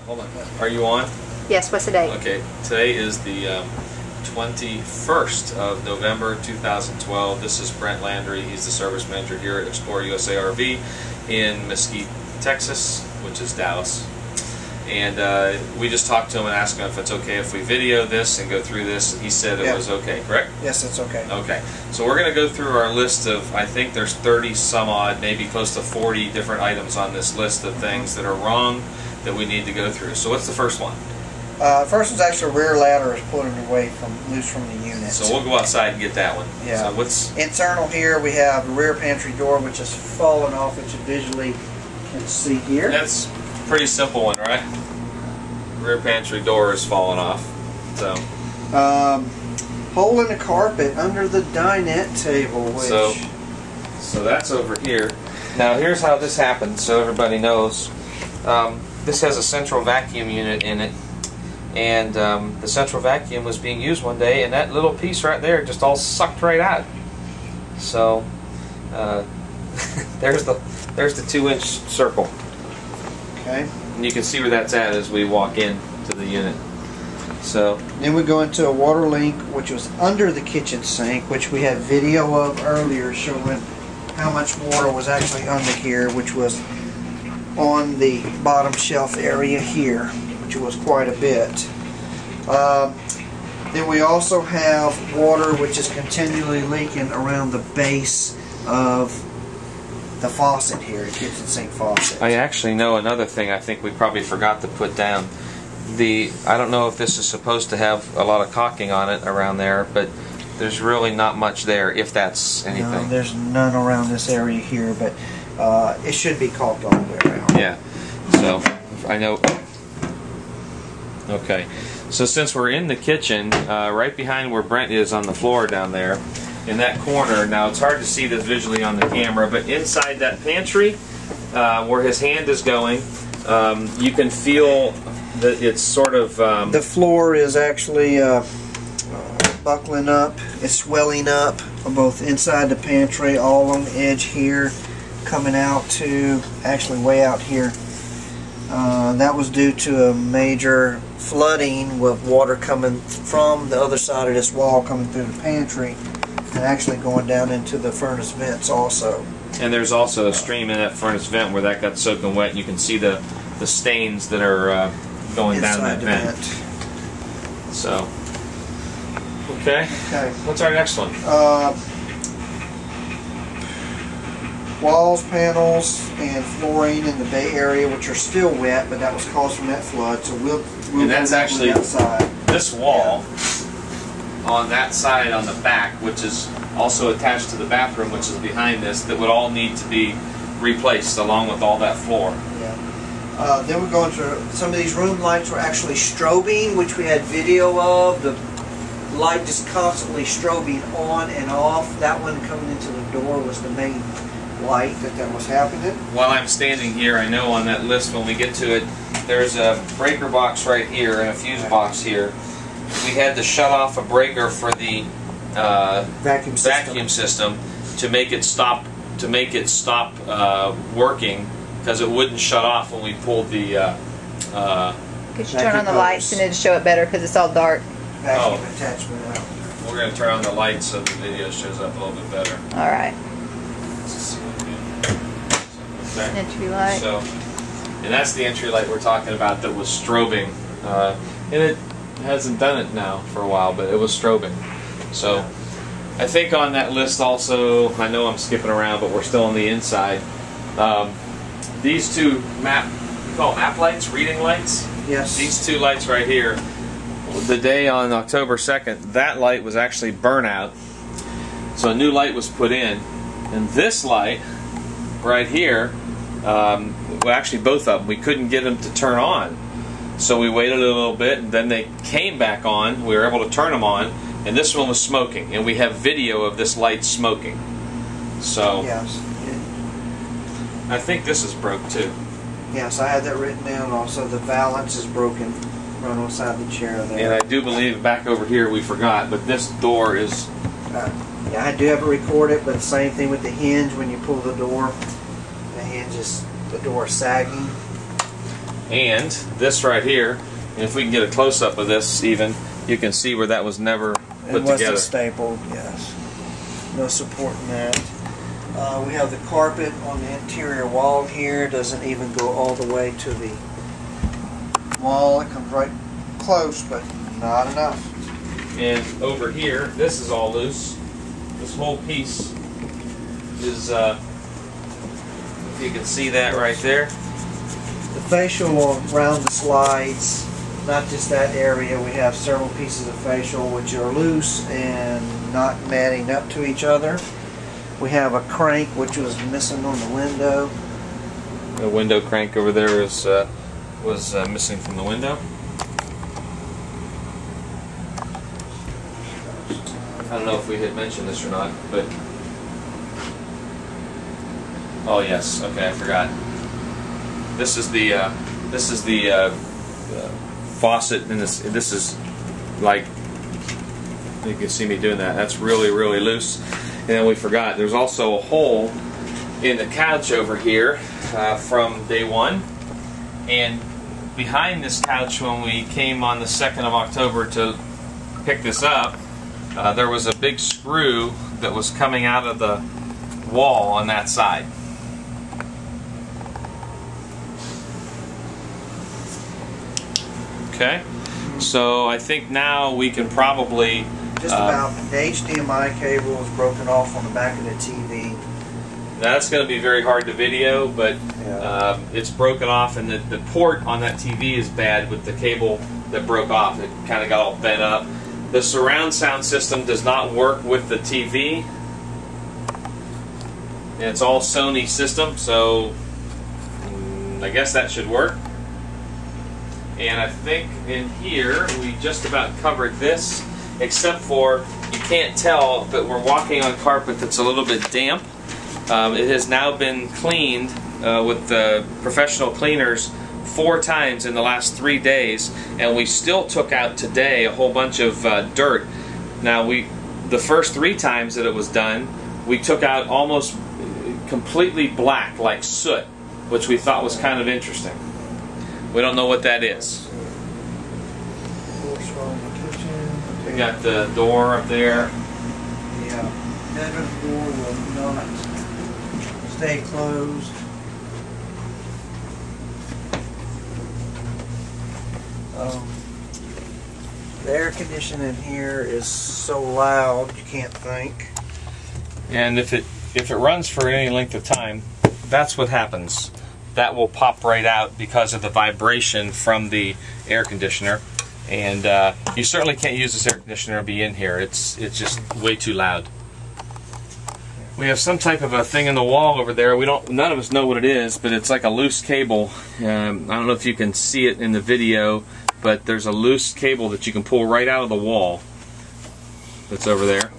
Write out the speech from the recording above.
Hold on. Are you on? Yes, what's the date? Okay, today is the 21st of November 2012. This is Brent Landry. He's the service manager here at Explore USA RV in Mesquite, Texas, which is Dallas. And we just talked to him and asked him if it's okay if we video this and go through this, and he said it was okay, correct? Yes, it's okay. Okay, so we're going to go through our list of, I think there's 30 some odd, maybe close to 40 different items on this list of things that are wrong that we need to go through. So what's the first one? First one's actually rear ladder is pulling away loose from the unit. So we'll go outside and get that one. Yeah. So what's internal here? We have the rear pantry door, which is fallen off, which you visually can see here. That's a pretty simple one, right? Rear pantry door is falling off. So hole in the carpet under the dinette table. Which so that's over here. Now here's how this happened, so everybody knows. This has a central vacuum unit in it, and the central vacuum was being used one day, and that little piece right there just all sucked right out. So there's the 2-inch circle. Okay. And you can see where that's at as we walk in to the unit. So then we go into a water link, which was under the kitchen sink, which we had video of earlier showing how much water was actually under here, which was on the bottom shelf area here, which was quite a bit. Then we also have water which is continually leaking around the base of the faucet here, the kitchen sink faucet. I actually know another thing I think we probably forgot to put down. I don't know if this is supposed to have a lot of caulking on it around there, but there's really not much there, if that's anything. No, there's none around this area here, but it should be caulked all the way around. Yeah, so I know. Okay, so since we're in the kitchen, right behind where Brent is on the floor down there, in that corner, now it's hard to see this visually on the camera, but inside that pantry, where his hand is going, you can feel that it's sort of... the floor is actually buckling up, it's swelling up, both inside the pantry, all on the edge here, coming out to actually way out here. That was due to a major flooding with water coming from the other side of this wall coming through the pantry and actually going down into the furnace vents also. And there's also a stream in that furnace vent where that got soaking wet. You can see the stains that are going inside down that vent. So, okay. What's our next one? Walls, panels, and flooring in the bay area, which are still wet, but that was caused from that flood. So we'll and that's actually outside. This wall on that side on the back, which is also attached to the bathroom, which is behind this, that would all need to be replaced along with all that floor. Yeah. Then we go into some of these room lights were actually strobing, which we had video of. The light just constantly strobing on and off. That one coming into the door was the main light that was happening. While I'm standing here, I know on that list when we get to it, there's a breaker box right here and a fuse box here. We had to shut off a breaker for the vacuum system to make it stop working, because it wouldn't shut off when we pulled the Could you turn on the lights and it'd show it better because it's all dark? Vacuum attachment out. We're going to turn on the lights so the video shows up a little bit better. Alright. Okay. Entry light. So, and that's the entry light we're talking about that was strobing. And it hasn't done it now for a while, but it was strobing. So, I think on that list also, I know I'm skipping around, but we're still on the inside. These two we call map lights, reading lights? Yes. These two lights right here, the day on October 2nd, that light was actually burnt out. So a new light was put in. And this light right here, well, actually both of them, we couldn't get them to turn on. So we waited a little bit, and then they came back on. We were able to turn them on, and this one was smoking. And we have video of this light smoking. So yes. I think this is broke too. Yes, I had that written down also. The valance is broken right on the side of the chair there. And I do believe back over here we forgot, but this door is... yeah, I do have it recorded, but the same thing with the hinge when you pull the door. The hinge is the door sagging. And this right here, and if we can get a close-up of this even, you can see where that was never put It wasn't together. stapled, yes. No support in that. We have the carpet on the interior wall here. Doesn't even go all the way to the wall. It comes right close, but not enough. And over here, this is all loose. This whole piece is, if you can see that right there. The facial around the slides, not just that area, we have several pieces of facial which are loose and not matting up to each other. We have a crank which was missing on the window. The window crank over there was missing from the window. I don't know if we had mentioned this or not, but oh yes, okay, I forgot. This is the faucet, and this is like, you can see me doing that. That's really, really loose. And then we forgot, there's also a hole in the couch over here from day one. And behind this couch, when we came on the 2nd of October to pick this up, there was a big screw that was coming out of the wall on that side. Okay, so I think now we can probably just about the HDMI cable is broken off on the back of the TV. That's going to be very hard to video, but Yeah. it's broken off, and the port on that TV is bad with the cable that broke off. It kind of got all bent up. The surround sound system does not work with the TV. And it's all Sony system, so I guess that should work. And I think in here we just about covered this, except for you can't tell, but we're walking on carpet that's a little bit damp. It has now been cleaned with the professional cleaners 4 times in the last 3 days, and we still took out today a whole bunch of dirt. Now the first 3 times that it was done, we took out almost completely black, like soot, which we thought was kind of interesting. We don't know what that is. We got the door up there. Yeah, bedroom door will not stay closed. The air conditioning here is so loud you can't think. And if it runs for any length of time, that's what happens. That will pop right out because of the vibration from the air conditioner. And you certainly can't use this air conditioner and be in here. It's just way too loud. We have some type of a thing in the wall over there. None of us know what it is, but it's like a loose cable. I don't know if you can see it in the video, but there's a loose cable that you can pull right out of the wall that's over there.